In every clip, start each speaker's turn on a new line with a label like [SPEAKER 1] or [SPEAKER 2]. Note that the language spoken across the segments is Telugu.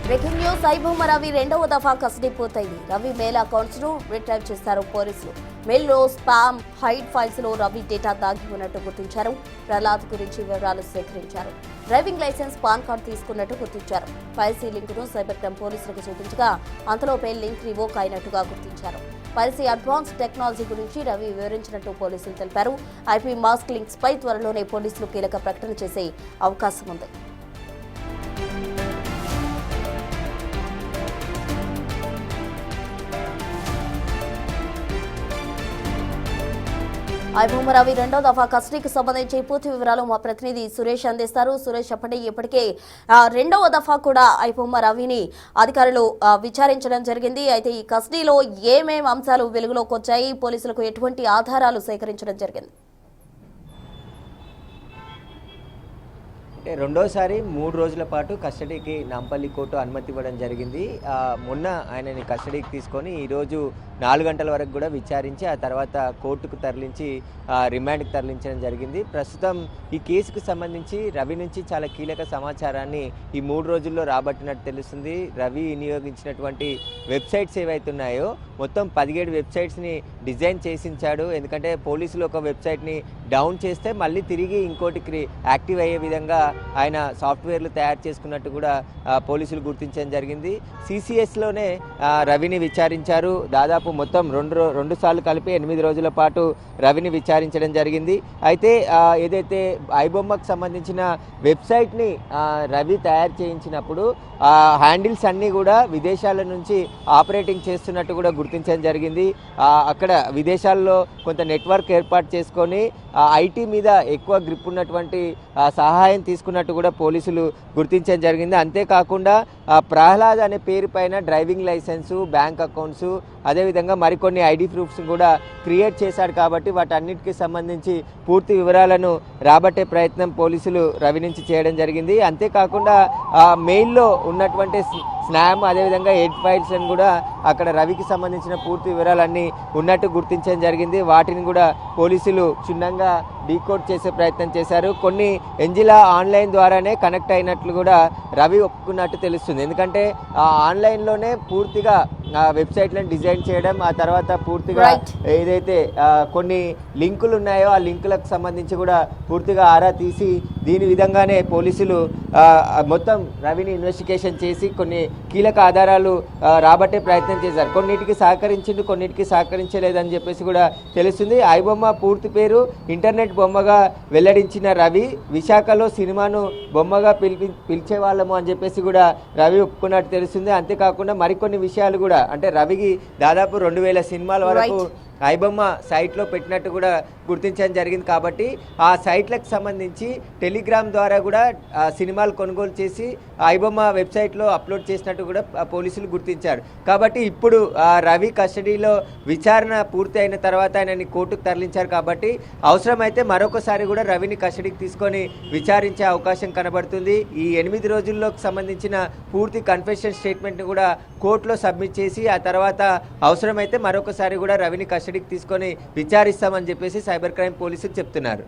[SPEAKER 1] బ్రేకింగ్ న్యూస్ ఐబొమ్మ రవి రెండవ దఫా కస్టడీ పూర్తయింది. రవి మెయిల్ అకౌంట్స్ ను రిట్రైవ్ చేశారు పోలీసులు. మెయిల్ లో స్పామ్, హైడ్ ఫైల్స్ లో రవి డేటా దాగి ఉన్నట్టు గుర్తించారు. ప్రహ్లాద్ గురించి వివరాలు సేకరించారు. డ్రైవింగ్ లైసెన్స్, పాన్ కార్డు తీసుకున్నట్టు గుర్తించారు. పైసీ లింక్ ను సైబర్ క్రైమ్ పోలీసులకు చూపించగా అంతలోపే లింక్ రివోక్ అయినట్టుగా గుర్తించారు. పైసీ అడ్వాన్స్ టెక్నాలజీ గురించి రవి వివరించినట్టు పోలీసులు తెలిపారు. ఐపీ మాస్క్ లింక్స్ పై త్వరలోనే పోలీసులు కీలక ప్రకటన చేసే అవకాశం ఉంది. ఐబొమ్మ రవి రెండో దఫా కస్టడీకి సంబంధించి పూర్తి వివరాలు మా ప్రతినిధి సురేష్ అందిస్తారు. సురేష్, చెప్పండి, ఇప్పటికే రెండవ దఫా కూడా ఐబొమ్మ రవిని అధికారులు విచారించడం జరిగింది. అయితే ఈ కస్టడీలో ఏమేమి అంశాలు వెలుగులోకి వచ్చాయి? పోలీసులకు ఎటువంటి ఆధారాలు సేకరించడం జరిగింది?
[SPEAKER 2] అంటే రెండోసారి 3 రోజుల పాటు కస్టడీకి నాంపల్లి కోర్టు అనుమతి ఇవ్వడం జరిగింది. మొన్న ఆయనని కస్టడీకి తీసుకొని ఈరోజు 4 గంటల వరకు కూడా విచారించి ఆ తర్వాత కోర్టుకు తరలించి రిమాండ్కి తరలించడం జరిగింది. ప్రస్తుతం ఈ కేసుకు సంబంధించి రవి నుంచి చాలా కీలక సమాచారాన్ని ఈ 3 రోజుల్లో రాబట్టినట్టు తెలుస్తుంది. రవి వినియోగించినటువంటి వెబ్సైట్స్ ఏవైతే ఉన్నాయో మొత్తం 17 వెబ్సైట్స్ని డిజైన్ చేసించాడు. ఎందుకంటే పోలీసులు ఒక వెబ్సైట్ని డౌన్ చేస్తే మళ్ళీ తిరిగి ఇంకోటికి యాక్టివ్ అయ్యే విధంగా ఆయన సాఫ్ట్వేర్లు తయారు చేసుకున్నట్టు కూడా పోలీసులు గుర్తించడం జరిగింది. సిసిఎస్లోనే రవిని విచారించారు. దాదాపు మొత్తం రెండు సార్లు కలిపి 8 రోజుల పాటు రవిని విచారించడం జరిగింది. అయితే ఏదైతే ఐబొమ్మకు సంబంధించిన వెబ్సైట్ని రవి తయారు చేయించినప్పుడు హ్యాండిల్స్ అన్నీ కూడా విదేశాల నుంచి ఆపరేటింగ్ చేస్తున్నట్టు కూడా గుర్తించడం జరిగింది. అక్కడ విదేశాల్లో కొంత నెట్వర్క్ ఏర్పాటు చేసుకొని ఐటీ మీద ఎక్కువ గ్రిప్ ఉన్నటువంటి సహాయం తీసుకున్నట్టు కూడా పోలీసులు గుర్తించడం జరిగింది. అంతేకాకుండా ప్రహ్లాద్ అనే పేరు పైన డ్రైవింగ్ లైసెన్సు, బ్యాంక్ అకౌంట్సు, అదేవిధంగా మరికొన్ని ఐడి ప్రూఫ్స్ కూడా క్రియేట్ చేశాడు. కాబట్టి వాటన్నిటికీ సంబంధించి పూర్తి వివరాలను రాబట్టే ప్రయత్నం పోలీసులు రవి నుంచి చేయడం జరిగింది. అంతేకాకుండా మెయిల్లో ఉన్నటువంటి స్నామ్, అదేవిధంగా హెడ్ ఫైల్స్ అని కూడా అక్కడ రవికి సంబంధించిన పూర్తి వివరాలన్నీ ఉన్నట్టు గుర్తించడం జరిగింది. వాటిని కూడా పోలీసులు క్షుణ్ణంగా డీకోడ్ చేసే ప్రయత్నం చేశారు. కొన్ని ఎంజిలా ఆన్లైన్ ద్వారానే కనెక్ట్ అయినట్లు కూడా రవి ఒప్పుకున్నట్టు తెలుస్తుంది. ఎందుకంటే ఆన్లైన్లోనే పూర్తిగా వెబ్సైట్లను డిజైన్ చేయడం, ఆ తర్వాత పూర్తిగా ఏదైతే కొన్ని లింకులు ఉన్నాయో ఆ లింకులకు సంబంధించి కూడా పూర్తిగా ఆరా తీసి దీని విధంగానే పోలీసులు మొత్తం రవిని ఇన్వెస్టిగేషన్ చేసి కొన్ని కీలక ఆధారాలు రాబట్టే ప్రయత్నం చేశారు. కొన్నిటికి సహకరించిండు, కొన్నిటికి సహకరించలేదని చెప్పేసి కూడా తెలుస్తుంది. ఐబొమ్మ పూర్తి పేరు ఇంటర్నెట్ బొమ్మగా వెల్లడించిన రవి, విశాఖలో సినిమాను బొమ్మగా పిలిచేవాళ్ళము అని చెప్పేసి కూడా రవి ఒప్పుకున్నట్టు తెలుస్తుంది. అంతేకాకుండా మరికొన్ని విషయాలు కూడా, అంటే రవికి దాదాపు 2000 సినిమాల వరకు ఐబొమ్మ సైట్లో పెట్టినట్టు కూడా గుర్తించడం జరిగింది. కాబట్టి ఆ సైట్లకు సంబంధించి టెలిగ్రామ్ ద్వారా కూడా సినిమాలు కొనుగోలు చేసి ఐబొమ్మ వెబ్సైట్లో అప్లోడ్ చేసినట్టు కూడా పోలీసులు గుర్తించారు. కాబట్టి ఇప్పుడు రవి కస్టడీలో విచారణ పూర్తి అయిన తర్వాత ఆయనని కోర్టుకు తరలించారు. కాబట్టి అవసరమైతే మరొకసారి కూడా రవిని కస్టడీకి తీసుకొని విచారించే అవకాశం కనబడుతుంది. ఈ 8 రోజుల్లోకి సంబంధించిన పూర్తి కన్ఫెషన్ స్టేట్మెంట్ని కూడా కోర్టులో సబ్మిట్ చేసి ఆ తర్వాత అవసరమైతే మరొకసారి కూడా రవిని కస్టడీకి తీసుకొని విచారిస్తామని చెప్పేసి సైబర్ క్రైమ్ పోలీసులు చెప్తున్నారు.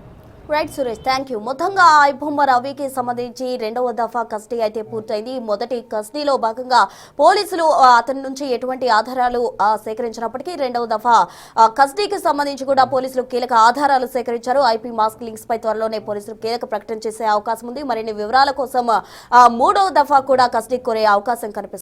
[SPEAKER 1] Right Suresh, thank you. మొత్తంగా ఐబొమ్మ రవికి సంబంధించి రెండవ దఫా కస్టడీ అయితే పూర్తయింది. మొదటి కస్టడీలో భాగంగా పోలీసులు అతని నుంచి ఎటువంటి ఆధారాలు సేకరించినప్పటికీ రెండవ దఫా కస్టడీకి సంబంధించి కూడా పోలీసులు కీలక ఆధారాలు సేకరించారు. ఐపీ మాస్క్ లింక్స్ పై త్వరలోనే పోలీసులు కీలక ప్రకటన చేసే అవకాశం ఉంది. మరిన్ని వివరాల కోసం 3వ దఫా కూడా కస్టడీ కోరే అవకాశం కనిపిస్తుంది.